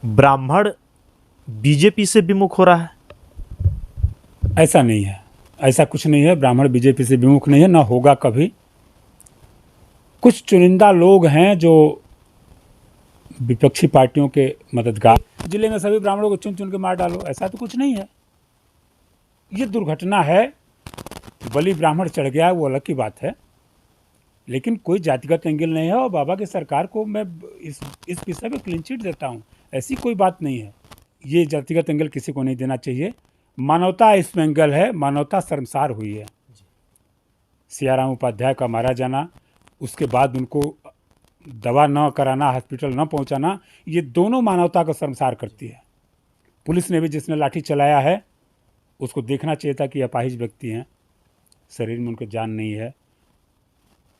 ब्राह्मण बीजेपी से विमुख हो रहा है? ऐसा नहीं है, ऐसा कुछ नहीं है। ब्राह्मण बीजेपी से विमुख नहीं है, ना होगा कभी। कुछ चुनिंदा लोग हैं जो विपक्षी पार्टियों के मददगार। जिले में सभी ब्राह्मणों को चुन चुन के मार डालो, ऐसा तो कुछ नहीं है। ये दुर्घटना है, बलि ब्राह्मण चढ़ गया है, वो अलग की बात है, लेकिन कोई जातिगत एंगल नहीं है। और बाबा की सरकार को मैं इस विषय पे क्लीन चिट देता हूँ, ऐसी कोई बात नहीं है। ये जातिगत एंगल किसी को नहीं देना चाहिए। मानवता इसमें एंगल है, मानवता शर्मसार हुई है। सियाराम उपाध्याय का मारा जाना, उसके बाद उनको दवा न कराना, हॉस्पिटल न पहुंचाना, ये दोनों मानवता को शर्मसार करती है। पुलिस ने भी जिसने लाठी चलाया है उसको देखना चाहिए था कि अपाहिज व्यक्ति हैं, शरीर में उनके जान नहीं है,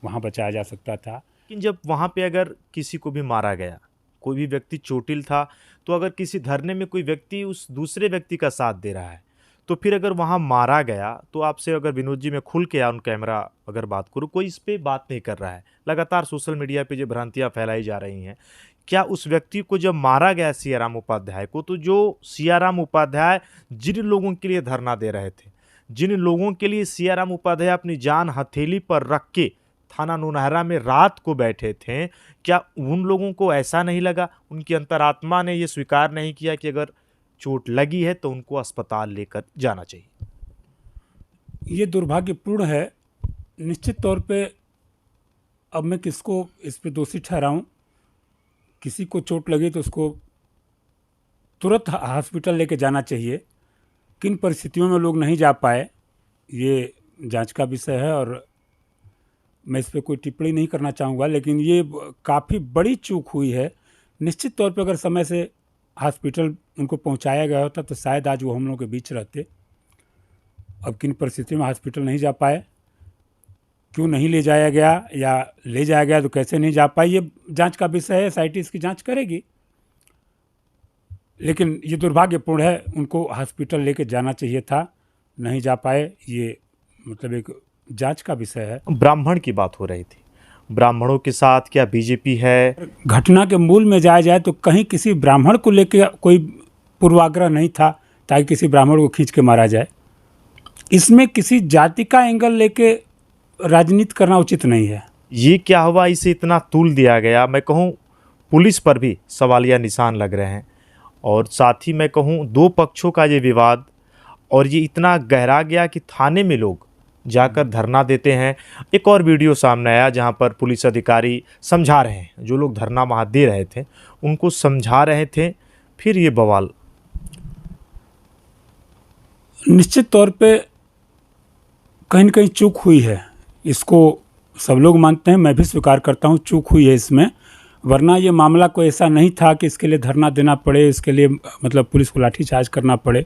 वहाँ बचाया जा सकता था। लेकिन जब वहाँ पे अगर किसी को भी मारा गया, कोई भी व्यक्ति चोटिल था, तो अगर किसी धरने में कोई व्यक्ति उस दूसरे व्यक्ति का साथ दे रहा है, तो फिर अगर वहाँ मारा गया, तो आपसे अगर विनोद जी मैं खुल के ऑन कैमरा अगर बात करूँ, कोई इस पे बात नहीं कर रहा है। लगातार सोशल मीडिया पे जो भ्रांतियाँ फैलाई जा रही हैं, क्या उस व्यक्ति को जब मारा गया सियाराम उपाध्याय को, तो जो सियाराम उपाध्याय जिन लोगों के लिए धरना दे रहे थे, जिन लोगों के लिए सियाराम उपाध्याय अपनी जान हथेली पर रख के थाना नौनहरा में रात को बैठे थे, क्या उन लोगों को ऐसा नहीं लगा, उनकी अंतरात्मा ने ये स्वीकार नहीं किया कि अगर चोट लगी है तो उनको अस्पताल लेकर जाना चाहिए? ये दुर्भाग्यपूर्ण है। निश्चित तौर पे अब मैं किसको इस पे दोषी ठहराऊं? किसी को चोट लगी तो उसको तुरंत हॉस्पिटल लेके जाना चाहिए। किन परिस्थितियों में लोग नहीं जा पाए, ये जांच का विषय है और मैं इस पर कोई टिप्पणी नहीं करना चाहूँगा, लेकिन ये काफ़ी बड़ी चूक हुई है। निश्चित तौर पे अगर समय से हॉस्पिटल उनको पहुंचाया गया होता तो शायद आज वो हम लोगों के बीच रहते। अब किन परिस्थितियों में हॉस्पिटल नहीं जा पाए, क्यों नहीं ले जाया गया, या ले जाया गया तो कैसे नहीं जा पाए, ये जांच का विषय है, एसआईटी इसकी जांच करेगी। लेकिन ये दुर्भाग्यपूर्ण है, उनको हॉस्पिटल लेके जाना चाहिए था, नहीं जा पाए, ये मतलब एक जांच का विषय है। ब्राह्मण की बात हो रही थी, ब्राह्मणों के साथ क्या बीजेपी है? घटना के मूल में जाया जाए तो कहीं किसी ब्राह्मण को लेके कोई पूर्वाग्रह नहीं था ताकि किसी ब्राह्मण को खींच के मारा जाए। इसमें किसी जाति का एंगल लेके राजनीति करना उचित नहीं है। ये क्या हुआ, इसे इतना तूल दिया गया? मैं कहूँ पुलिस पर भी सवालिया निशान लग रहे हैं, और साथ ही मैं कहूँ दो पक्षों का ये विवाद, और ये इतना गहरा गया कि थाने में लोग जाकर धरना देते हैं। एक और वीडियो सामने आया जहां पर पुलिस अधिकारी समझा रहे हैं, जो लोग धरना वहां दे रहे थे उनको समझा रहे थे, फिर ये बवाल। निश्चित तौर पे कहीं न कहीं चूक हुई है, इसको सब लोग मानते हैं, मैं भी स्वीकार करता हूँ चूक हुई है इसमें। वरना ये मामला कोई ऐसा नहीं था कि इसके लिए धरना देना पड़े, इसके लिए मतलब पुलिस को लाठीचार्ज करना पड़े।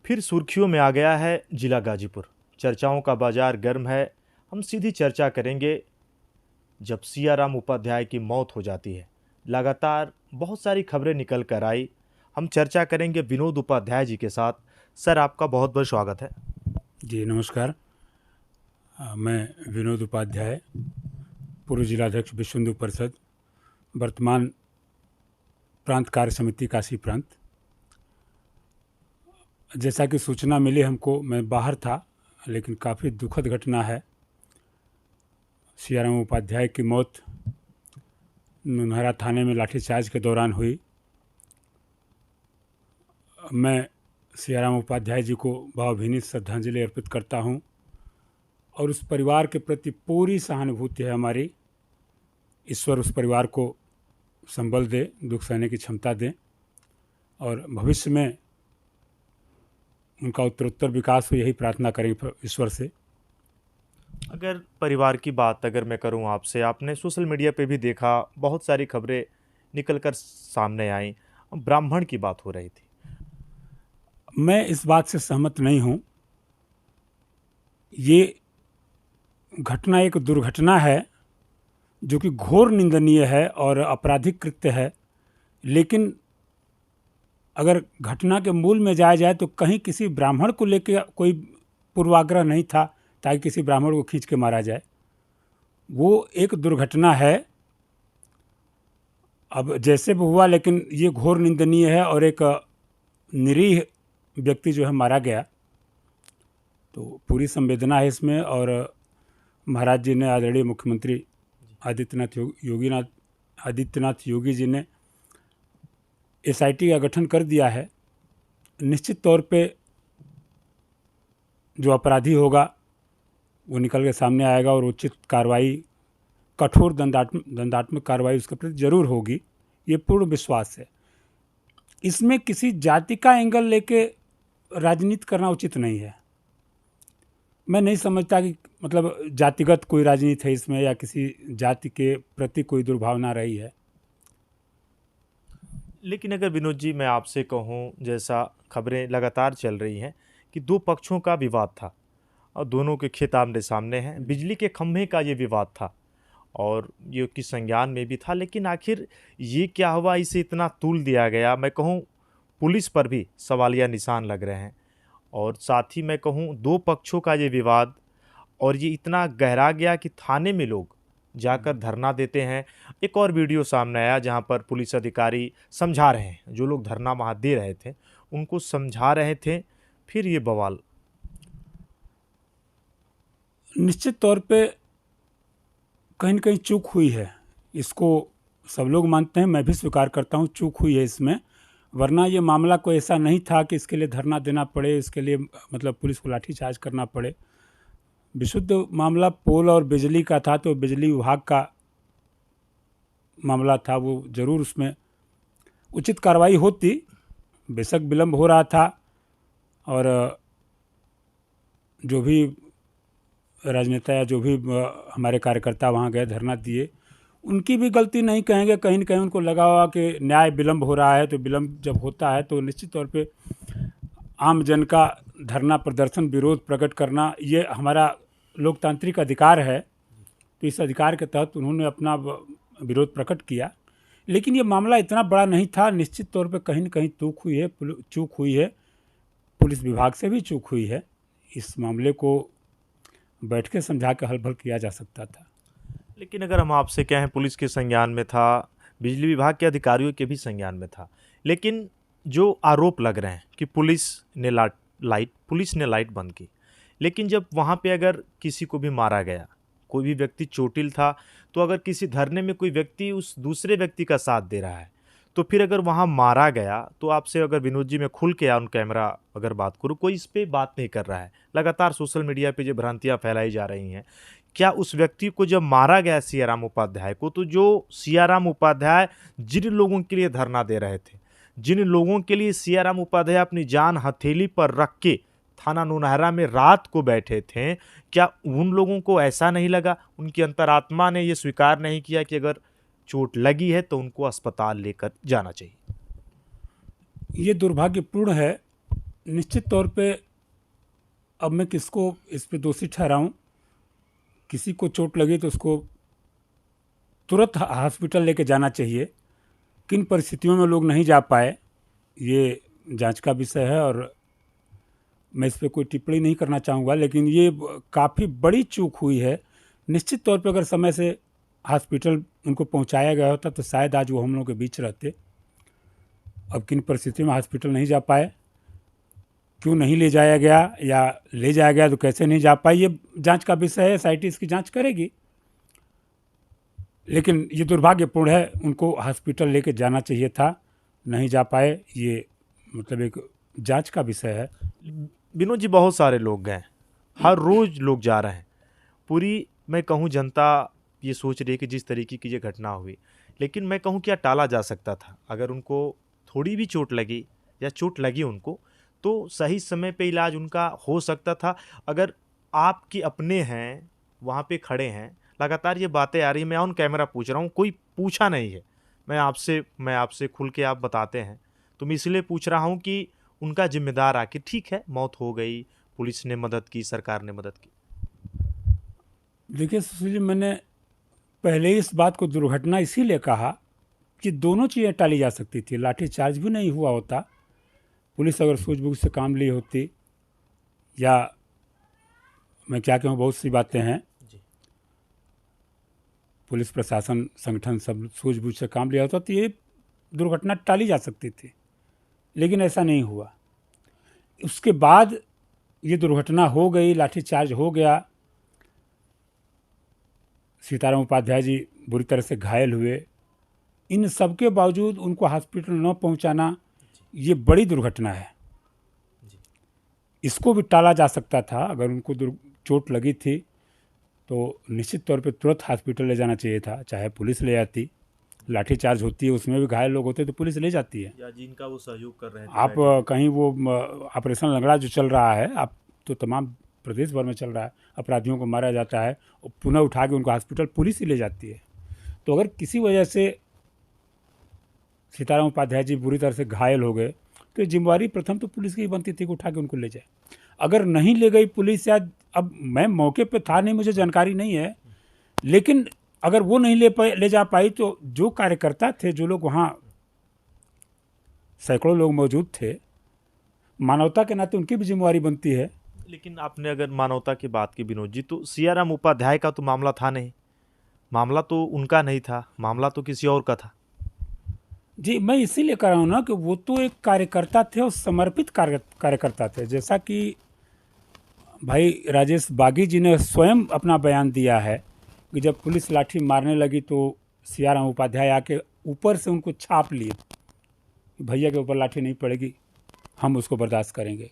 फिर सुर्खियों में आ गया है जिला गाजीपुर, चर्चाओं का बाजार गर्म है। हम सीधी चर्चा करेंगे जब सियाराम उपाध्याय की मौत हो जाती है। लगातार बहुत सारी खबरें निकल कर आई, हम चर्चा करेंगे विनोद उपाध्याय जी के साथ। सर, आपका बहुत बहुत स्वागत है। जी नमस्कार। मैं विनोद उपाध्याय, पूर्व जिलाध्यक्ष विश्व हिंदू परिषद, वर्तमान प्रांत कार्य समिति काशी प्रांत। जैसा कि सूचना मिली हमको, मैं बाहर था, लेकिन काफ़ी दुखद घटना है। सियाराम उपाध्याय की मौत नौनहरा थाने में लाठीचार्ज के दौरान हुई। मैं सियाराम उपाध्याय जी को भावभीनी श्रद्धांजलि अर्पित करता हूं, और उस परिवार के प्रति पूरी सहानुभूति है हमारी। ईश्वर उस परिवार को संबल दे, दुख सहने की क्षमता दें, और भविष्य में उनका उत्तरोत्तर विकास हो, यही प्रार्थना करेंगे ईश्वर से। अगर परिवार की बात अगर मैं करूं आपसे, आपने सोशल मीडिया पे भी देखा, बहुत सारी खबरें निकल कर सामने आई, ब्राह्मण की बात हो रही थी। मैं इस बात से सहमत नहीं हूं। ये घटना एक दुर्घटना है जो कि घोर निंदनीय है और आपराधिक कृत्य है, लेकिन अगर घटना के मूल में जाया जाए तो कहीं किसी ब्राह्मण को लेकर कोई पूर्वाग्रह नहीं था ताकि किसी ब्राह्मण को खींच के मारा जाए। वो एक दुर्घटना है, अब जैसे भी हुआ, लेकिन ये घोर निंदनीय है और एक निरीह व्यक्ति जो है मारा गया, तो पूरी संवेदना है इसमें। और महाराज जी ने, आदरणीय मुख्यमंत्री आदित्यनाथ योगी जी ने एसआईटी का गठन कर दिया है। निश्चित तौर पे जो अपराधी होगा वो निकल के सामने आएगा और उचित कार्रवाई, कठोर दंडात्मक कार्रवाई उसके प्रति जरूर होगी, ये पूर्ण विश्वास है। इसमें किसी जाति का एंगल लेके राजनीति करना उचित नहीं है। मैं नहीं समझता कि मतलब जातिगत कोई राजनीति है इसमें या किसी जाति के प्रति कोई दुर्भावना रही है। लेकिन अगर विनोद जी मैं आपसे कहूं, जैसा खबरें लगातार चल रही हैं कि दो पक्षों का विवाद था और दोनों के खेत आमने सामने हैं, बिजली के खंभे का ये विवाद था और ये किस संज्ञान में भी था, लेकिन आखिर ये क्या हुआ, इसे इतना तूल दिया गया। मैं कहूँ पुलिस पर भी सवालिया निशान लग रहे हैं और साथ ही मैं कहूँ दो पक्षों का ये विवाद और ये इतना गहरा गया कि थाने में लोग जाकर धरना देते हैं। एक और वीडियो सामने आया जहां पर पुलिस अधिकारी समझा रहे हैं, जो लोग धरना वहां दे रहे थे उनको समझा रहे थे, फिर ये बवाल। निश्चित तौर पे कहीं न कहीं चूक हुई है, इसको सब लोग मानते हैं, मैं भी स्वीकार करता हूँ चूक हुई है इसमें। वरना ये मामला कोई ऐसा नहीं था कि इसके लिए धरना देना पड़े, इसके लिए मतलब पुलिस को लाठीचार्ज करना पड़े। विशुद्ध मामला पोल और बिजली का था, तो बिजली विभाग का मामला था, वो जरूर उसमें उचित कार्रवाई होती। बेशक विलम्ब हो रहा था और जो भी राजनेता या जो भी हमारे कार्यकर्ता वहाँ गए धरना दिए, उनकी भी गलती नहीं कहेंगे। कहीं न कहीं उनको लगा हुआ कि न्याय विलम्ब हो रहा है, तो विलम्ब जब होता है तो निश्चित तौर पे आम जन का धरना प्रदर्शन, विरोध प्रकट करना, ये हमारा लोकतांत्रिक अधिकार है। तो इस अधिकार के तहत उन्होंने अपना विरोध प्रकट किया। लेकिन ये मामला इतना बड़ा नहीं था। निश्चित तौर पे कहीं न कहीं चूक हुई है, पुलिस विभाग से भी चूक हुई है। इस मामले को बैठ के समझा के हल भल किया जा सकता था। लेकिन अगर हम आपसे कहें, पुलिस के संज्ञान में था, बिजली विभाग के अधिकारियों के भी संज्ञान में था, लेकिन जो आरोप लग रहे हैं कि पुलिस ने लाइट बंद की, लेकिन जब वहाँ पे अगर किसी को भी मारा गया, कोई भी व्यक्ति चोटिल था, तो अगर किसी धरने में कोई व्यक्ति उस दूसरे व्यक्ति का साथ दे रहा है, तो फिर अगर वहाँ मारा गया, तो आपसे अगर विनोद जी मैं खुल के ऑन कैमरा अगर बात करूँ, कोई इस पर बात नहीं कर रहा है। लगातार सोशल मीडिया पे जो भ्रांतियाँ फैलाई जा रही हैं, क्या उस व्यक्ति को जब मारा गया सियाराम उपाध्याय को, तो जो सियाराम उपाध्याय जिन लोगों के लिए धरना दे रहे थे, जिन लोगों के लिए सियाराम उपाध्याय अपनी जान हथेली पर रख के थाना नौनहरा में रात को बैठे थे, क्या उन लोगों को ऐसा नहीं लगा, उनकी अंतरात्मा ने ये स्वीकार नहीं किया कि अगर चोट लगी है तो उनको अस्पताल लेकर जाना चाहिए? ये दुर्भाग्यपूर्ण है। निश्चित तौर पे अब मैं किसको इस पे दोषी ठहराऊं? किसी को चोट लगी तो उसको तुरंत हॉस्पिटल लेके जाना चाहिए। किन परिस्थितियों में लोग नहीं जा पाए, ये जांच का विषय है और मैं इस पे कोई टिप्पणी नहीं करना चाहूँगा। लेकिन ये काफ़ी बड़ी चूक हुई है। निश्चित तौर पे अगर समय से हॉस्पिटल उनको पहुंचाया गया होता तो शायद आज वो हम लोगों के बीच रहते। अब किन परिस्थितियों में हॉस्पिटल नहीं जा पाए, क्यों नहीं ले जाया गया, या ले जाया गया तो कैसे नहीं जा पाए, ये जांच का विषय है। एसआईटी इसकी जांच करेगी। लेकिन ये दुर्भाग्यपूर्ण है, उनको हॉस्पिटल लेके जाना चाहिए था, नहीं जा पाए, ये मतलब एक जांच का विषय है। विनोद जी, बहुत सारे लोग गए, हर रोज लोग जा रहे हैं, पूरी मैं कहूँ जनता ये सोच रही है कि जिस तरीके की ये घटना हुई, लेकिन मैं कहूँ क्या टाला जा सकता था? अगर उनको थोड़ी भी चोट लगी या चोट लगी उनको, तो सही समय पे इलाज उनका हो सकता था। अगर आपके अपने हैं, वहाँ पे खड़े हैं, लगातार ये बातें आ रही है, मैं ऑन कैमरा पूछ रहा हूँ, कोई पूछा नहीं है, मैं आपसे खुल के आप बताते हैं, तो मैं इसलिए पूछ रहा हूँ कि उनका जिम्मेदार आके, ठीक है मौत हो गई, पुलिस ने मदद की, सरकार ने मदद की। देखिए सुशील जी, मैंने पहले ही इस बात को दुर्घटना इसीलिए कहा कि दोनों चीज़ें टाली जा सकती थी। लाठीचार्ज भी नहीं हुआ होता, पुलिस अगर सूझबूझ से काम ली होती, या मैं क्या कहूँ, बहुत सी बातें हैं। पुलिस प्रशासन संगठन सब सूझबूझ से काम लिया होता तो ये दुर्घटना टाली जा सकती थी, लेकिन ऐसा नहीं हुआ। उसके बाद ये दुर्घटना हो गई, लाठीचार्ज हो गया, सीताराम उपाध्याय जी बुरी तरह से घायल हुए। इन सब के बावजूद उनको हॉस्पिटल न पहुंचाना ये बड़ी दुर्घटना है। इसको भी टाला जा सकता था। अगर उनको चोट लगी थी तो निश्चित तौर पे तुरंत हॉस्पिटल ले जाना चाहिए था, चाहे पुलिस ले जाती। लाठीचार्ज होती है, उसमें भी घायल लोग होते तो पुलिस ले जाती है। या जिनका वो सहयोग कर रहे थे। आप कहीं वो ऑपरेशन लंगड़ा जो चल रहा है, आप तो तमाम प्रदेश भर में चल रहा है, अपराधियों को मारा जाता है और पुनः उठा के उनको हॉस्पिटल पुलिस ही ले जाती है। तो अगर किसी वजह से सीताराम उपाध्याय जी बुरी तरह से घायल हो गए तो जिम्मेवारी प्रथम तो पुलिस की ही बनती थी कि उठा के उनको ले जाए। अगर नहीं ले गई पुलिस, या अब मैं मौके पे था नहीं, मुझे जानकारी नहीं है, लेकिन अगर वो नहीं ले जा पाई तो जो कार्यकर्ता थे, जो लोग वहाँ सैकड़ों लोग मौजूद थे, मानवता के नाते उनकी भी जिम्मेवारी बनती है। लेकिन आपने अगर मानवता की बात की विनोद जी, तो सियाराम उपाध्याय का तो मामला था नहीं, मामला तो उनका नहीं था, मामला तो किसी और का था। जी, मैं इसीलिए कह रहा हूँ ना कि वो तो एक कार्यकर्ता थे और समर्पित कार्यकर्ता थे। जैसा कि भाई राजेश बागी जी ने स्वयं अपना बयान दिया है कि जब पुलिस लाठी मारने लगी तो सियाराम उपाध्याय आके ऊपर से उनको छाप लिए, भैया के ऊपर लाठी नहीं पड़ेगी, हम उसको बर्दाश्त करेंगे।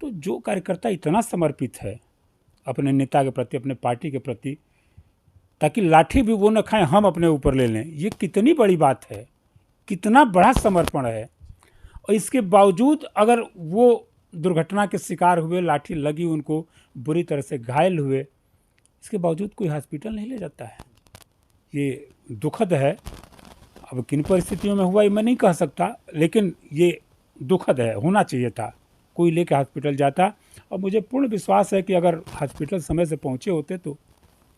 तो जो कार्यकर्ता इतना समर्पित है अपने नेता के प्रति, अपने पार्टी के प्रति, ताकि लाठी भी वो न खाएं, हम अपने ऊपर ले लें, ये कितनी बड़ी बात है, कितना बड़ा समर्पण है। और इसके बावजूद अगर वो दुर्घटना के शिकार हुए, लाठी लगी, उनको बुरी तरह से घायल हुए, इसके बावजूद कोई हॉस्पिटल नहीं ले जाता है, ये दुखद है। अब किन परिस्थितियों में हुआ ये मैं नहीं कह सकता, लेकिन ये दुखद है। होना चाहिए था, कोई लेके हॉस्पिटल जाता। और मुझे पूर्ण विश्वास है कि अगर हॉस्पिटल समय से पहुँचे होते तो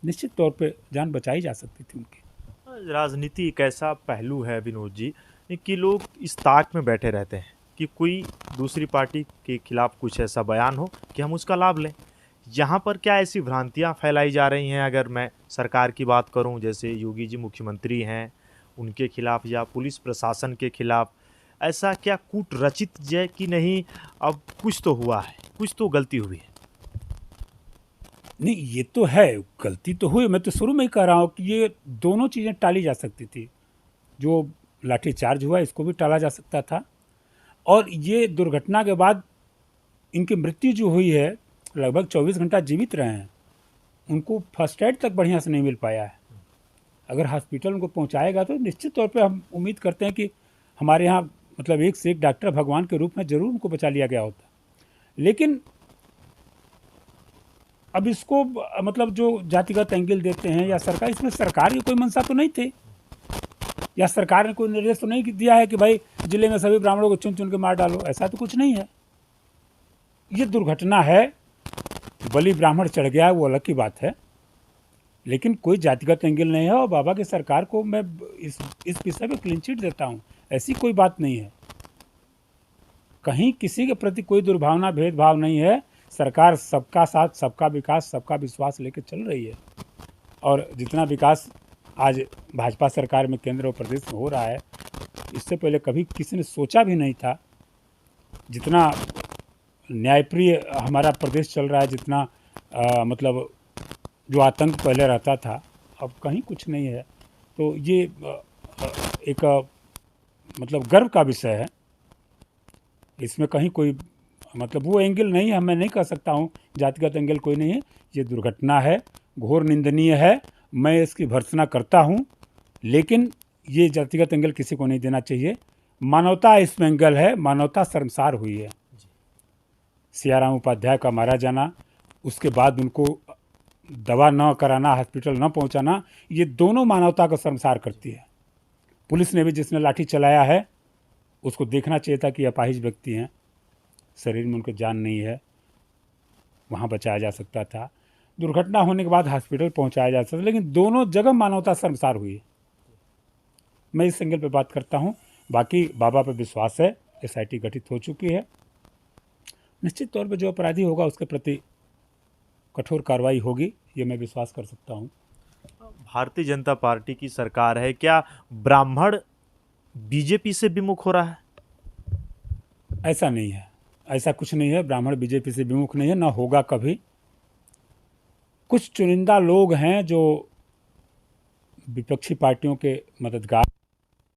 निश्चित तौर पे जान बचाई जा सकती थी उनकी। राजनीति एक ऐसा पहलू है विनोद जी कि लोग इस ताक में बैठे रहते हैं कि कोई दूसरी पार्टी के खिलाफ कुछ ऐसा बयान हो कि हम उसका लाभ लें। यहाँ पर क्या ऐसी भ्रांतियाँ फैलाई जा रही हैं? अगर मैं सरकार की बात करूँ, जैसे योगी जी मुख्यमंत्री हैं, उनके खिलाफ या पुलिस प्रशासन के खिलाफ ऐसा क्या कूट रचित है कि नहीं, अब कुछ तो हुआ है, कुछ तो गलती हुई है? नहीं, ये तो है, गलती तो हुई। मैं तो शुरू में ही कह रहा हूँ कि ये दोनों चीज़ें टाली जा सकती थी। जो लाठीचार्ज हुआ इसको भी टाला जा सकता था, और ये दुर्घटना के बाद इनकी मृत्यु जो हुई है, लगभग 24 घंटा जीवित रहे हैं, उनको फर्स्ट एड तक बढ़िया से नहीं मिल पाया है। अगर हॉस्पिटल उनको पहुँचाएगा तो निश्चित तौर पर हम उम्मीद करते हैं कि हमारे यहाँ मतलब एक से एक डॉक्टर भगवान के रूप में ज़रूर उनको बचा लिया गया होता। लेकिन अब इसको मतलब जो जातिगत एंगल देते हैं या सरकार, इसमें सरकार की कोई मंशा तो नहीं थी, या सरकार ने कोई निर्देश तो नहीं दिया है कि भाई जिले में सभी ब्राह्मणों को चुन चुन के मार डालो, ऐसा तो कुछ नहीं है। ये दुर्घटना है, बलि ब्राह्मण चढ़ गया है, वो अलग की बात है, लेकिन कोई जातिगत एंगल नहीं है। और बाबा की सरकार को मैं इस विषय में क्लीन चिट देता हूँ, ऐसी कोई बात नहीं है, कहीं किसी के प्रति कोई दुर्भावना भेदभाव नहीं है। सरकार सबका साथ, सबका विकास, सबका विश्वास लेकर चल रही है। और जितना विकास आज भाजपा सरकार में केंद्र और प्रदेश में हो रहा है, इससे पहले कभी किसी ने सोचा भी नहीं था। जितना न्यायप्रिय हमारा प्रदेश चल रहा है, जितना मतलब जो आतंक पहले रहता था, अब कहीं कुछ नहीं है। तो ये एक मतलब गर्व का विषय है, इसमें कहीं कोई मतलब वो एंगल नहीं है। मैं नहीं कह सकता हूँ जातिगत एंगल कोई नहीं है। ये दुर्घटना है, घोर निंदनीय है, मैं इसकी भर्त्सना करता हूँ, लेकिन ये जातिगत एंगल किसी को नहीं देना चाहिए। मानवता इसमें एंगल है, मानवता शर्मसार हुई है। सियाराम उपाध्याय का मारा जाना, उसके बाद उनको दवा न कराना, हॉस्पिटल न पहुँचाना, ये दोनों मानवता को शर्मसार करती है। पुलिस ने भी जिसने लाठी चलाया है उसको देखना चाहिए था कि अपाहिज व्यक्ति हैं, शरीर में उनके जान नहीं है, वहाँ बचाया जा सकता था। दुर्घटना होने के बाद हॉस्पिटल पहुँचाया जा सकता, लेकिन दोनों जगह मानवता शर्मसार हुई है। मैं इस एंगल पे बात करता हूँ। बाकी बाबा पे विश्वास है, SIT गठित हो चुकी है, निश्चित तौर पे जो अपराधी होगा उसके प्रति कठोर कार्रवाई होगी, ये मैं विश्वास कर सकता हूँ। भारतीय जनता पार्टी की सरकार है, क्या ब्राह्मण बीजेपी से विमुख हो रहा है? ऐसा नहीं है, ऐसा कुछ नहीं है। ब्राह्मण बीजेपी से विमुख नहीं है, ना होगा कभी। कुछ चुनिंदा लोग हैं जो विपक्षी पार्टियों के मददगार